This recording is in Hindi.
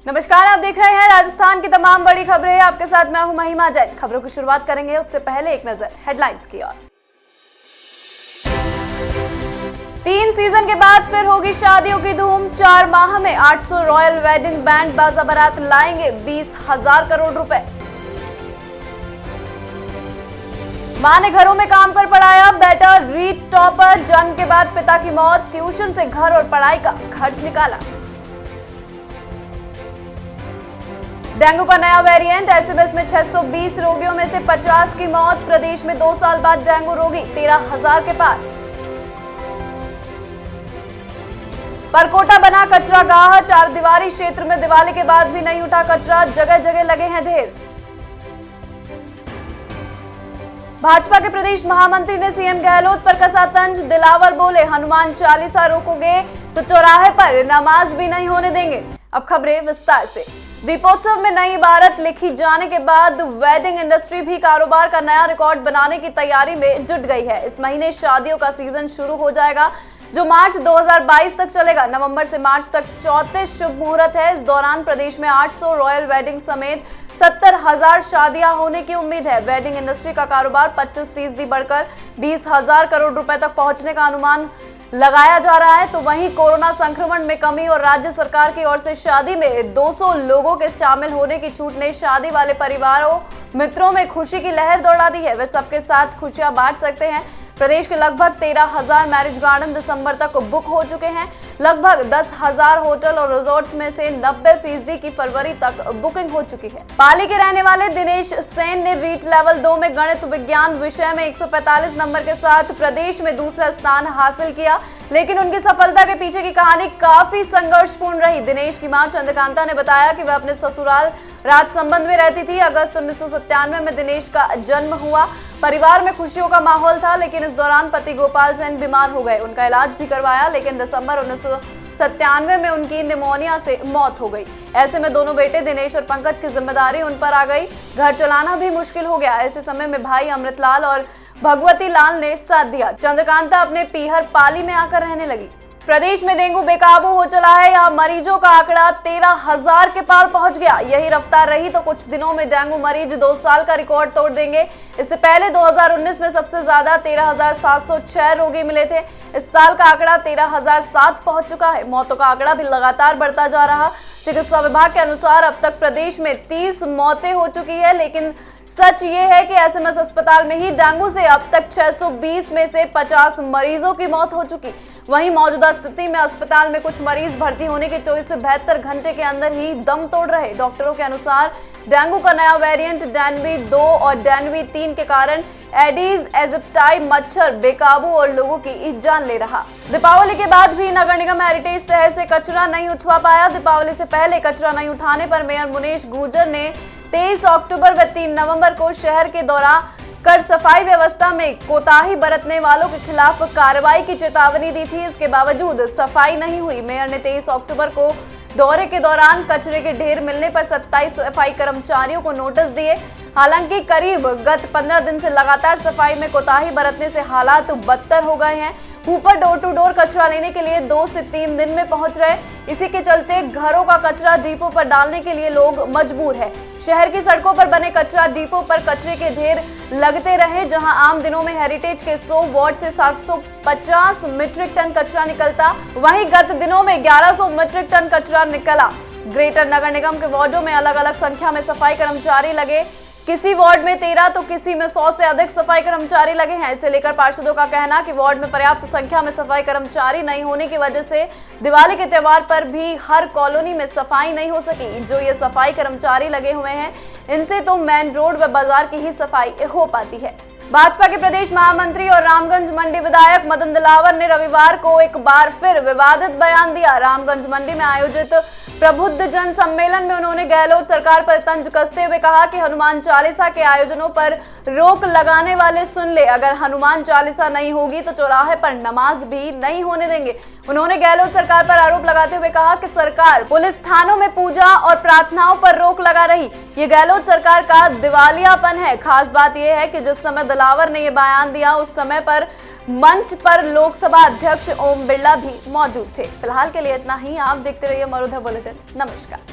नमस्कार, आप देख रहे हैं राजस्थान की तमाम बड़ी खबरें। आपके साथ मैं हूं महिमा जैन। खबरों की शुरुआत करेंगे उससे पहले एक नजर हेडलाइंस की ओर। 3 सीजन के बाद फिर होगी शादियों की धूम। 4 माह में 800 रॉयल वेडिंग बैंड बाजा बारात लाएंगे 20,000 करोड़ रुपए। मां ने घरों में काम कर पढ़ाया बेटा रीट टॉपर। जन्म के बाद पिता की मौत, ट्यूशन से घर और पढ़ाई का खर्च निकाला। डेंगू का नया वेरिएंट, एसएमएस में 620 रोगियों में से 50 की मौत। प्रदेश में 2 साल बाद डेंगू रोगी 13,000 के पार। परकोटा बना कचरा गाह। 4 दीवारी क्षेत्र में दिवाली के बाद भी नहीं उठा कचरा, जगह जगह लगे हैं ढेर। भाजपा के प्रदेश महामंत्री ने सीएम गहलोत पर कसा तंज। दिलावर बोले, हनुमान चालीसा रोकोगे तो चौराहे पर नमाज भी नहीं होने देंगे। अब खबरें विस्तार से। दीपोत्सव में नई इबारत लिखी जाने के बाद वेडिंग इंडस्ट्री भी कारोबार का नया रिकॉर्ड बनाने की तैयारी में जुट गई है। इस महीने शादियों का सीजन शुरू हो जाएगा, जो मार्च 2022 तक चलेगा। नवंबर से मार्च तक 34 शुभ मुहूर्त है। इस दौरान प्रदेश में 800 रॉयल वेडिंग समेत 70,000 शादियां होने की उम्मीद है। वेडिंग इंडस्ट्री का कारोबार 25% बढ़कर 20,000 करोड़ रुपए तक पहुंचने का अनुमान लगाया जा रहा है। तो वहीं कोरोना संक्रमण में कमी और राज्य सरकार की ओर से शादी में 200 लोगों के शामिल होने की छूट ने शादी वाले परिवारों मित्रों में खुशी की लहर दौड़ा दी है। वे सबके साथ खुशियां बांट सकते हैं। प्रदेश के लगभग 13,000 मैरिज गार्डन दिसंबर तक बुक हो चुके हैं। लगभग 10,000 होटल और रिजॉर्ट्स में से 90% की फरवरी तक बुकिंग हो चुकी है। पाली के रहने वाले दिनेश सेन ने रीट लेवल 2 में गणित विज्ञान विषय में 145 नंबर के साथ प्रदेश में दूसरा स्थान हासिल किया, लेकिन उनकी सफलता के पीछे की कहानी काफी संघर्षपूर्ण रही। दिनेश की मां चंद्रकांता ने बताया कि वह अपने ससुराल राजसंबंध में रहती थी। अगस्त 1997 में दिनेश का जन्म हुआ। परिवार में खुशियों का माहौल था, लेकिन इस दौरान पति गोपाल सेन बीमार हो गए। उनका इलाज भी करवाया, लेकिन दिसंबर 1997 में उनकी निमोनिया से मौत हो गई। ऐसे में दोनों बेटे दिनेश और पंकज की जिम्मेदारी उन पर आ गई। घर चलाना भी मुश्किल हो गया। ऐसे समय में भाई अमृतलाल और भगवती लाल ने साथ दिया। चंद्रकांता अपने पीहर पाली में आकर रहने लगी। प्रदेश में डेंगू बेकाबू हो चला है। यहाँ मरीजों का आंकड़ा 13,000 के पार पहुंच गया। यही रफ्तार रही तो कुछ दिनों में डेंगू मरीज 2 साल का रिकॉर्ड तोड़ देंगे। इससे पहले 2019 में सबसे ज्यादा 13,706 रोगी मिले थे। इस साल का आंकड़ा 13,007 पहुंच चुका है। मौतों का आंकड़ा भी लगातार बढ़ता जा रहा। चिकित्सा विभाग के अनुसार अब तक प्रदेश में 30 मौतें हो चुकी है, लेकिन सच ये है कि एसएमएस अस्पताल में ही डेंगू से अब तक 620 में से 50 मरीजों की मौत हो चुकी। वहीं मौजूदा स्थिति में अस्पताल में कुछ मरीज भर्ती होने के 24 से 72 घंटे के अंदर ही दम तोड़ रहे। डॉक्टरों के अनुसार डेंगू का नया वेरिएंट डेनवी 2 और डेनवी 3 के कारण एडीज एजिप्टाई मच्छर बेकाबू और लोगों की जान ले रहा। दीपावली के बाद भी नगर निगम हेरिटेज शहर से कचरा नहीं उठवा पाया। दीपावली से पहले कचरा नहीं उठाने पर मेयर मुनेश गुर्जर ने 23 अक्टूबर व 3 नवंबर को शहर के दौरा कर सफाई व्यवस्था में कोताही बरतने वालों के खिलाफ कार्रवाई की चेतावनी दी थी। इसके बावजूद सफाई नहीं हुई। मेयर ने 23 अक्टूबर को दौरे के दौरान कचरे के ढेर मिलने पर 27 सफाई कर्मचारियों को नोटिस दिए। हालांकि करीब गत 15 दिन से लगातार सफाई में कोताही बरतने से हालात बदतर हो गए हैं। ऊपर डोर टू डोर कचरा लेने के लिए 2 से 3 दिन में पहुंच रहे। इसी के चलते घरों का कचरा डिपो पर डालने के लिए लोग मजबूर है। शहर की सड़कों पर बने कचरा डिपो पर कचरे के ढेर लगते रहे। जहां आम दिनों में हेरिटेज के 100 वार्ड से 750 मीट्रिक टन कचरा निकलता, वहीं गत दिनों में 1100 मीट्रिक टन कचरा निकला। ग्रेटर नगर निगम के वार्डों में अलग अलग संख्या में सफाई कर्मचारी लगे। किसी वार्ड में 13 तो किसी में 100 से अधिक सफाई कर्मचारी लगे हैं। इसे लेकर पार्षदों का कहना कि वार्ड में पर्याप्त संख्या में सफाई कर्मचारी नहीं होने की वजह से दिवाली के त्योहार पर भी हर कॉलोनी में सफाई नहीं हो सकी। जो ये सफाई कर्मचारी लगे हुए हैं, इनसे तो मेन रोड व बाजार की ही सफाई हो पाती है। भाजपा के प्रदेश महामंत्री और रामगंज मंडी विधायक मदन दिलावर ने रविवार को एक बार फिर विवादित बयान दिया। रामगंज मंडी में आयोजित प्रबुद्ध जन सम्मेलन में उन्होंने गहलोत सरकार पर तंज कसते हुए कहा कि हनुमान चालीसा के आयोजनों पर रोक लगाने वाले सुन ले, अगर हनुमान चालीसा नहीं होगी तो चौराहे पर नमाज भी नहीं होने देंगे। उन्होंने गहलोत सरकार पर आरोप लगाते हुए कहा कि सरकार पुलिस थानों में पूजा और प्रार्थनाओं पर रोक लगा रही। ये गहलोत सरकार का दिवालियापन है। खास बात यह है कि जिस समय दिलावर ने यह बयान दिया उस समय पर मंच पर लोकसभा अध्यक्ष ओम बिरला भी मौजूद थे। फिलहाल के लिए इतना ही। आप देखते रहिए मरुधर बुलेटिन। नमस्कार।